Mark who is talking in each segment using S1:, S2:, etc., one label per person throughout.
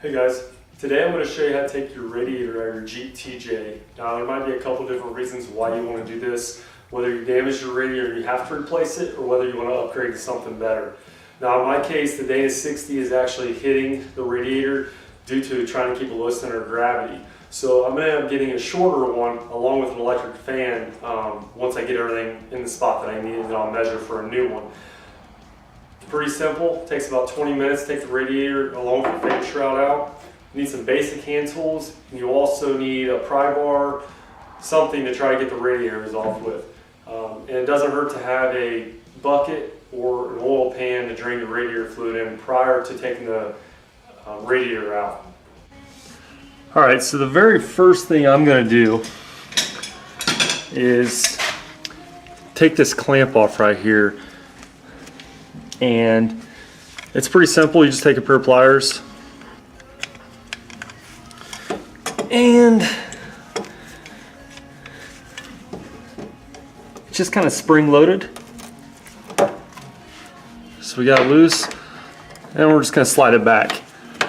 S1: Hey guys, today I'm going to show you how to take your radiator out of your Jeep TJ. Now there might be a couple different reasons why you want to do this, whether you damage your radiator and you have to replace it, or whether you want to upgrade to something better. Now in my case, the Dana 60 is actually hitting the radiator due to trying to keep a low center of gravity. So I'm going to end up getting a shorter one along with an electric fan once I get everything in the spot that I need, and then I'll measure for a new one. Pretty simple, it takes about 20 minutes to take the radiator along with the fan shroud out. You need some basic hand tools, and you also need a pry bar, something to try to get the radiators off with. And it doesn't hurt to have a bucket or an oil pan to drain the radiator fluid in prior to taking the radiator out. Alright, so the very first thing I'm going to do is take this clamp off right here. And it's pretty simple. You just take a pair of pliers and it's just kind of spring loaded. So we got it loose and we're just going to slide it back.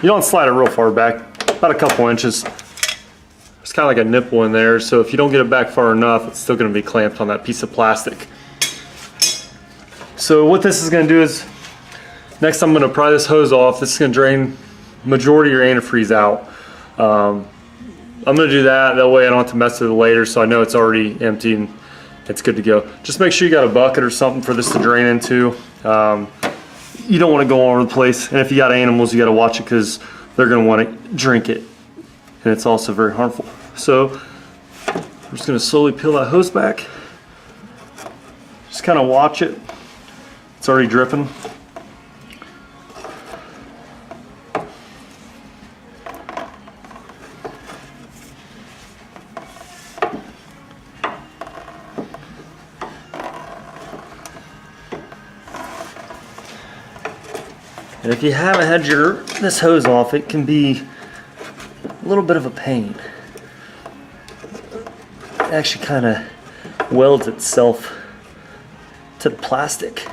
S1: You don't slide it real far back, about a couple inches. There's kind of like a nipple in there, so if you don't get it back far enough, it's still going to be clamped on that piece of plastic. So what this is going to do is, next I'm going to pry this hose off. This is going to drain the majority of your antifreeze out. I'm going to do that way I don't have to mess with it later, so I know it's already empty and it's good to go. Just make sure you got a bucket or something for this to drain into. You don't want to go all over the place, and if you got animals, you got to watch it because they're going to want to drink it, and it's also very harmful. So I'm just going to slowly peel that hose back. Just kind of watch it. It's already dripping. And if you haven't had this hose off, it can be a little bit of a pain. It actually kind of welds itself to the plastic.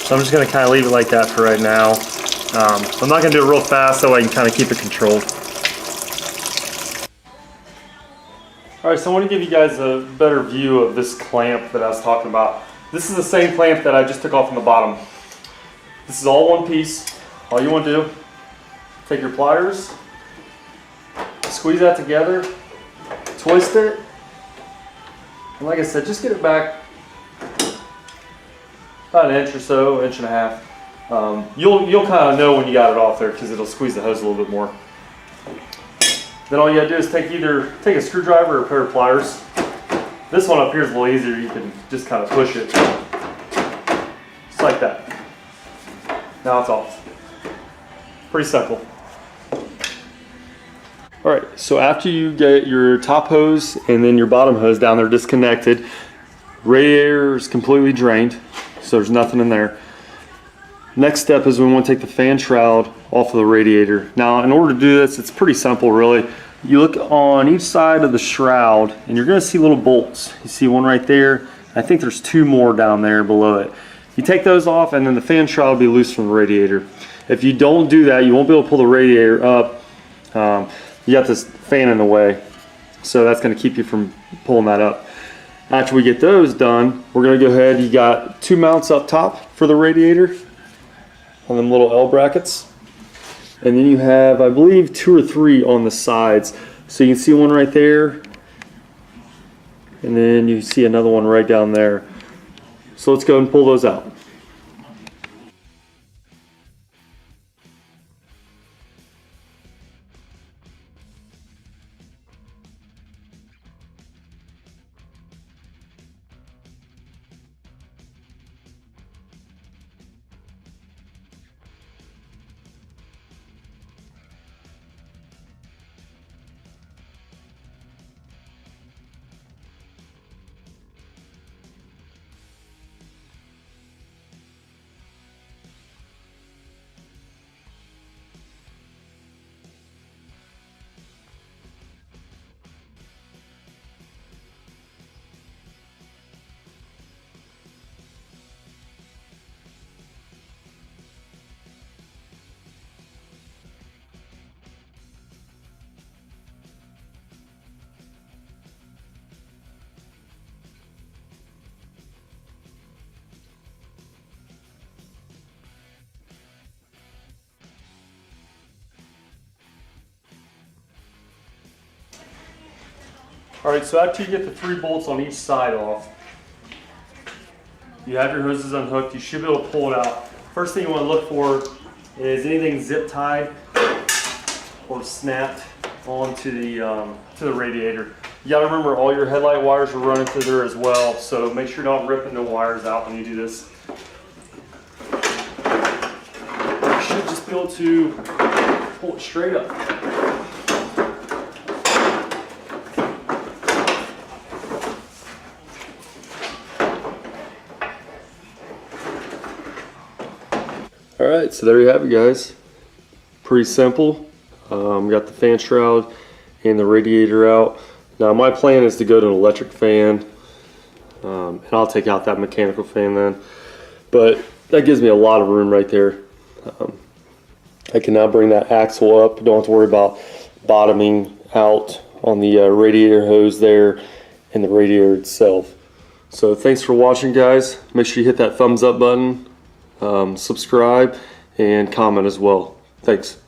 S1: So I'm just going to kind of leave it like that for right now. I'm not going to do it real fast so I can kind of keep it controlled. Alright, so I want to give you guys a better view of this clamp that I was talking about. This is the same clamp that I just took off from the bottom. This is all one piece. All you want to do, take your pliers, squeeze that together, twist it, and like I said, just get it back about an inch or so, inch and a half. You'll kind of know when you got it off there because it'll squeeze the hose a little bit more. Then all you gotta do is take a screwdriver or a pair of pliers. This one up here is a little easier. You can just kind of push it, just like that. Now it's off. Pretty simple. All right, so after you get your top hose and then your bottom hose down there disconnected, radiator is completely drained, so there's nothing in there. Next step is we want to take the fan shroud off of the radiator. Now, in order to do this, it's pretty simple, really. You look on each side of the shroud, and you're going to see little bolts. You see one right there. I think there's two more down there below it. You take those off, and then the fan shroud will be loose from the radiator. If you don't do that, you won't be able to pull the radiator up. You got this fan in the way, so that's going to keep you from pulling that up. After we get those done, we're going to go ahead. You got two mounts up top for the radiator on them little L brackets, and then you have, I believe, 2 or 3 on the sides. So you can see one right there, and then you see another one right down there. So let's go and pull those out. Alright, so after you get the 3 bolts on each side off, you have your hoses unhooked, you should be able to pull it out. First thing you want to look for is anything zip tied or snapped onto the radiator. You got to remember all your headlight wires are running through there as well, so make sure you're not ripping the wires out when you do this. You should just be able to pull it straight up. Alright, so there you have it, guys. Pretty simple. Got the fan shroud and the radiator out. Now my plan is to go to an electric fan, and I'll take out that mechanical fan then. But that gives me a lot of room right there. I can now bring that axle up. Don't have to worry about bottoming out on the radiator hose there and the radiator itself. So thanks for watching, guys. Make sure you hit that thumbs up button, subscribe, and comment as well. Thanks.